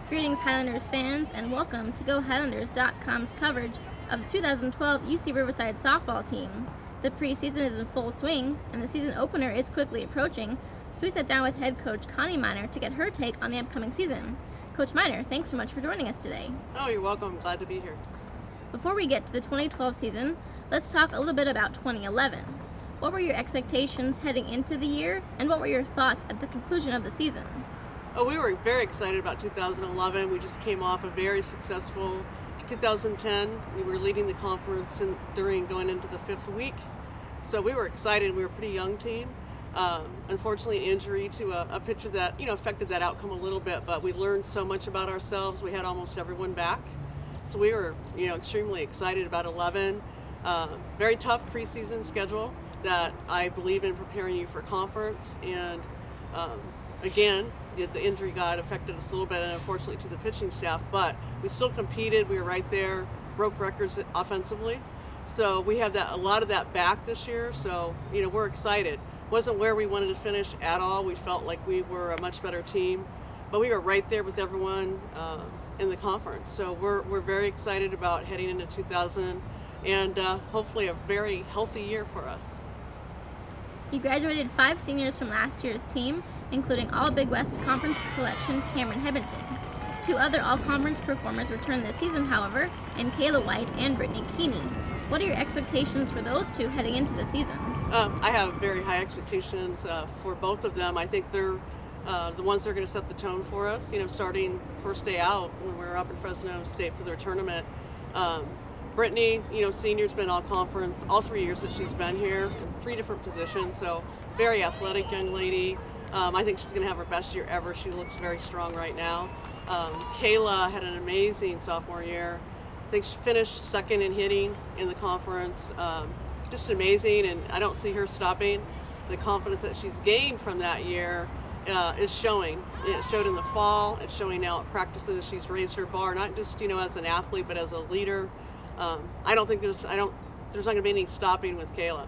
Greetings Highlanders fans and welcome to GoHighlanders.com's coverage of the 2012 UC Riverside softball team. The preseason is in full swing and the season opener is quickly approaching, so we sat down with head coach Connie Miner to get her take on the upcoming season. Coach Miner, thanks so much for joining us today. Oh, you're welcome. Glad to be here. Before we get to the 2012 season, let's talk a little bit about 2011. What were your expectations heading into the year, and what were your thoughts at the conclusion of the season? Oh, we were very excited about 2011. We just came off a very successful 2010. We were leading the conference during going into the 5th week. So we were excited. We were a pretty young team. Unfortunately, an injury to a pitcher that affected that outcome a little bit, but we learned so much about ourselves. We had almost everyone back. So we were extremely excited about 11. Very tough preseason schedule that I believe in preparing you for conference. And again, the injury guide affected us a little bit, and unfortunately to the pitching staff, but we still competed. We were right there, broke records offensively. So we have a lot of that back this year. So we're excited. Wasn't where we wanted to finish at all. We felt like we were a much better team, but we were right there with everyone in the conference. So we're very excited about heading into 2000 and hopefully a very healthy year for us. You graduated 5 seniors from last year's team, including All Big West Conference selection Cameron Hebington. 2 other All-Conference performers returned this season, however, in Kayla White and Brittany Keeney. What are your expectations for those 2 heading into the season? I have very high expectations for both of them. I think they're the ones that are going to set the tone for us, starting first day out when we were up in Fresno State for their tournament. Brittany, senior's been all conference all 3 years that she's been here in 3 different positions, so very athletic young lady. I think she's going to have her best year ever. She looks very strong right now. Kayla had an amazing sophomore year. I think she finished 2nd in hitting in the conference. Just amazing, and I don't see her stopping. The confidence that she's gained from that year is showing. It showed in the fall. It's showing now at practices. She's raised her bar, not just as an athlete, but as a leader. I don't think there's not going to be any stopping with Kayla.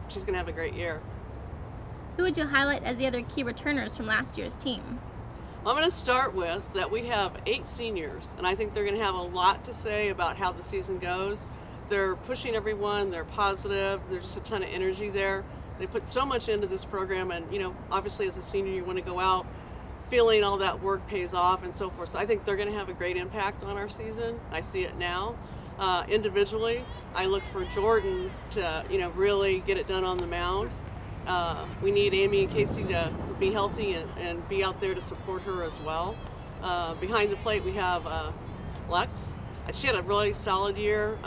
She's going to have a great year. Who would you highlight as the other key returners from last year's team? I'm going to start with that we have 8 seniors, and I think they're going to have a lot to say about how the season goes. They're pushing everyone. They're positive. There's just a ton of energy there. They put so much into this program, and obviously as a senior you want to go out feeling all that work pays off and so forth. So I think they're going to have a great impact on our season. I see it now. Individually, I look for Jordan to really get it done on the mound. We need Amy and Casey to be healthy and be out there to support her as well. Behind the plate we have Lex. She had a really solid year.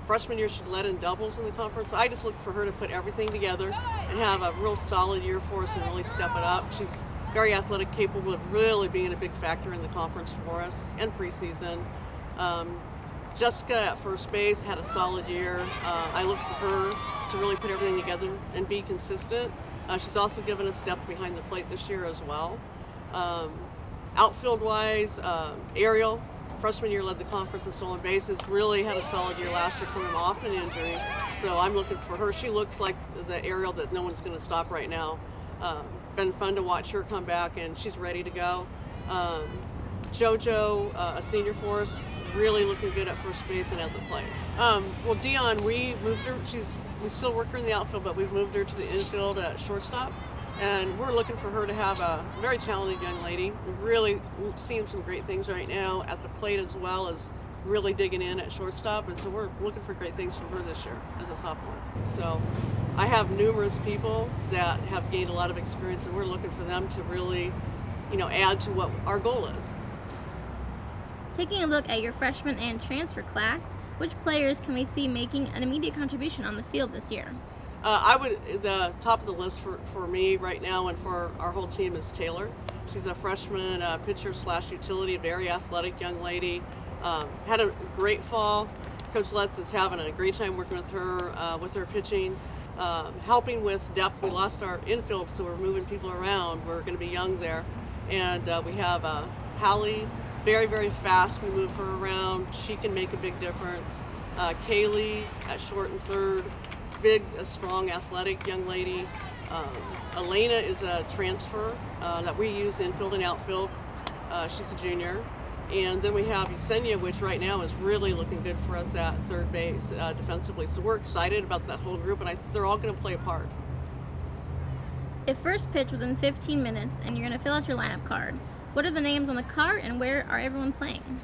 Freshman year she led in doubles in the conference. I just look for her to put everything together and have a real solid year for us and really step it up. She's very athletic, capable of really being a big factor in the conference for us and preseason. Jessica at first base had a solid year. I look for her to really put everything together and be consistent. She's also given us depth behind the plate this year as well. Outfield-wise, Ariel, freshman year led the conference in stolen bases, really had a solid year last year coming off an injury. So I'm looking for her. She looks like the Ariel that no one's going to stop right now. Been fun to watch her come back, and she's ready to go. JoJo, a senior for us, really looking good at first base and at the plate. Well, Dion, we moved her. We still work her in the outfield, but we've moved her to the infield at shortstop. And we're looking for her to have a very talented young lady. We're really seeing some great things right now at the plate as well as really digging in at shortstop. And so we're looking for great things from her this year as a sophomore. So I have numerous people that have gained a lot of experience, and we're looking for them to really, add to what our goal is. Taking a look at your freshman and transfer class, which players can we see making an immediate contribution on the field this year? The top of the list for me right now and for our whole team is Taylor. She's a freshman pitcher/utility, a very athletic young lady. Had a great fall. Coach Letts is having a great time working with her pitching, helping with depth. We lost our infield, so we're moving people around. We're going to be young there. And we have Hallie, very, very fast. We move her around. She can make a big difference. Kaylee at short and third. Big, strong, athletic young lady. Elena is a transfer that we use infield and outfield. She's a junior. And then we have Yesenia, which right now is really looking good for us at third base defensively. So we're excited about that whole group, and I think they're all going to play a part. If first pitch was in 15 minutes and you're going to fill out your lineup card, what are the names on the card and where are everyone playing?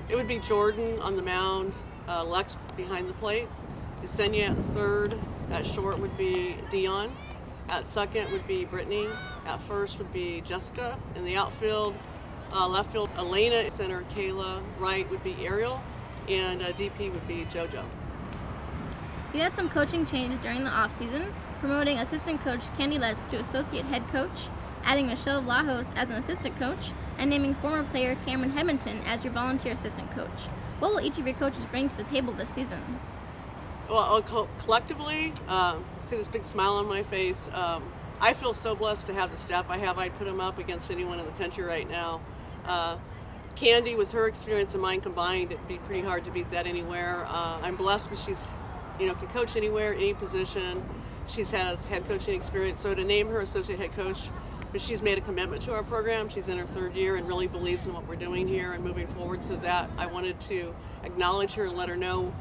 It would be Jordan on the mound, Lex behind the plate, Yesenia at third, at short would be Dion, at second would be Brittany, at first would be Jessica, in the outfield, left field Elena, center Kayla, right would be Ariel, and DP would be JoJo. You had some coaching changes during the offseason, promoting assistant coach Candy Letts to associate head coach, adding Michelle Vlahos as an assistant coach, and naming former player Cameron Hedmonton as your volunteer assistant coach. What will each of your coaches bring to the table this season? Well, collectively, see this big smile on my face. I feel so blessed to have the staff I have. I'd put them up against anyone in the country right now. Candy, with her experience and mine combined, it'd be pretty hard to beat that anywhere. I'm blessed because she's, can coach anywhere, any position. She has head coaching experience, so to name her associate head coach, but she's made a commitment to our program. She's in her third year and really believes in what we're doing here and moving forward. So that I wanted to acknowledge her and let her know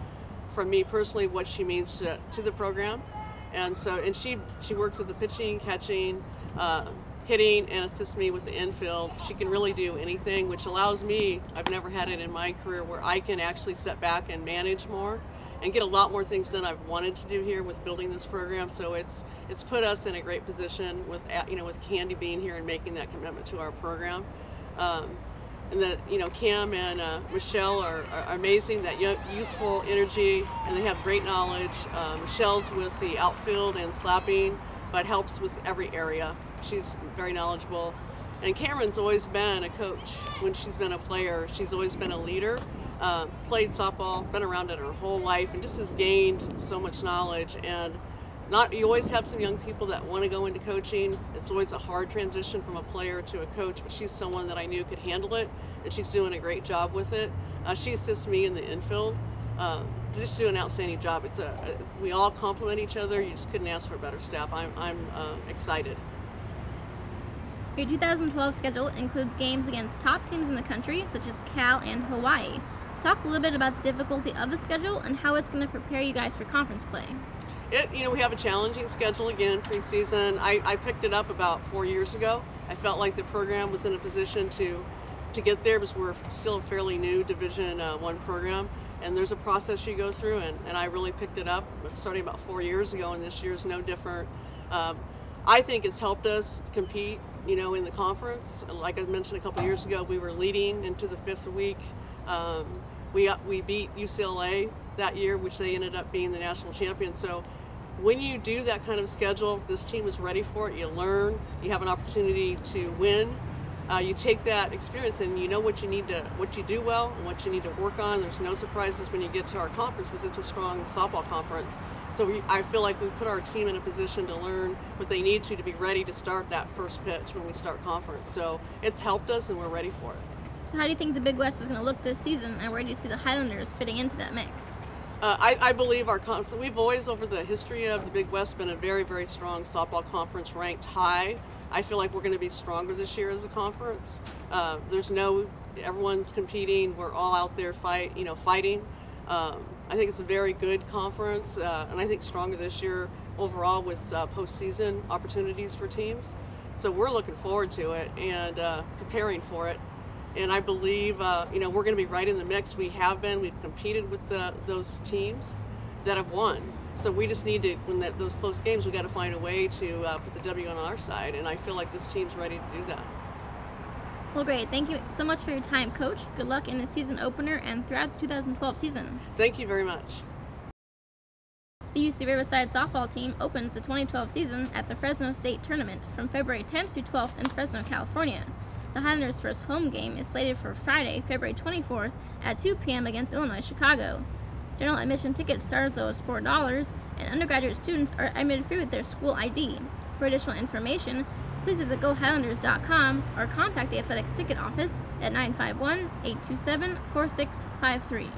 from me personally what she means to the program. And she worked with the pitching, catching, hitting, and assists me with the infield. She can really do anything, which allows me, I've never had it in my career, where I can actually sit back and manage more and get a lot more things than I've wanted to do here with building this program. So it's put us in a great position with with Candy being here and making that commitment to our program. And that Cam and Michelle are amazing. That youthful energy, and they have great knowledge. Michelle's with the outfield and slapping, but helps with every area. She's very knowledgeable. And Cameron's always been a coach when she's been a player. She's always been a leader. Played softball, been around it her whole life, and just has gained so much knowledge. And you always have some young people that want to go into coaching. It's always a hard transition from a player to a coach, but she's someone that I knew could handle it, and she's doing a great job with it. She assists me in the infield. Just do an outstanding job. We all complement each other. You just couldn't ask for a better staff. I'm excited. Your 2012 schedule includes games against top teams in the country, such as Cal and Hawaii. Talk a little bit about the difficulty of the schedule and how it's going to prepare you guys for conference play. We have a challenging schedule again, preseason. I picked it up about 4 years ago. I felt like the program was in a position to get there because we're still a fairly new Division I program, and there's a process you go through, and I really picked it up starting about 4 years ago, and this year's no different. I think it's helped us compete, in the conference. Like I mentioned a couple of years ago, we were leading into the 5th week. We beat UCLA that year, which they ended up being the national champion. So when you do that kind of schedule, this team is ready for it. You learn, you have an opportunity to win. You take that experience and you know what you do well and what you need to work on. There's no surprises when you get to our conference because it's a strong softball conference. So I feel like we put our team in a position to learn what they need to be ready to start that first pitch when we start conference. So it's helped us and we're ready for it. So how do you think the Big West is going to look this season, and where do you see the Highlanders fitting into that mix? I believe we've always, over the history of the Big West, been a very, very strong softball conference, ranked high. I feel like we're going to be stronger this year as a conference. Everyone's competing. We're all out there fighting. I think it's a very good conference, and I think stronger this year overall with postseason opportunities for teams. So we're looking forward to it and preparing for it. And I believe, we're going to be right in the mix. We have been. We've competed with those teams that have won. So we just need to, those close games, we got to find a way to put the W on our side. And I feel like this team's ready to do that. Well, great. Thank you so much for your time, Coach. Good luck in the season opener and throughout the 2012 season. Thank you very much. The UC Riverside softball team opens the 2012 season at the Fresno State Tournament from February 10th through 12th in Fresno, California. The Highlanders' first home game is slated for Friday, February 24th at 2 p.m. against Illinois, Chicago. General admission tickets start as low as $4, and undergraduate students are admitted free with their school ID. For additional information, please visit GoHighlanders.com or contact the Athletics Ticket Office at 951-827-4653.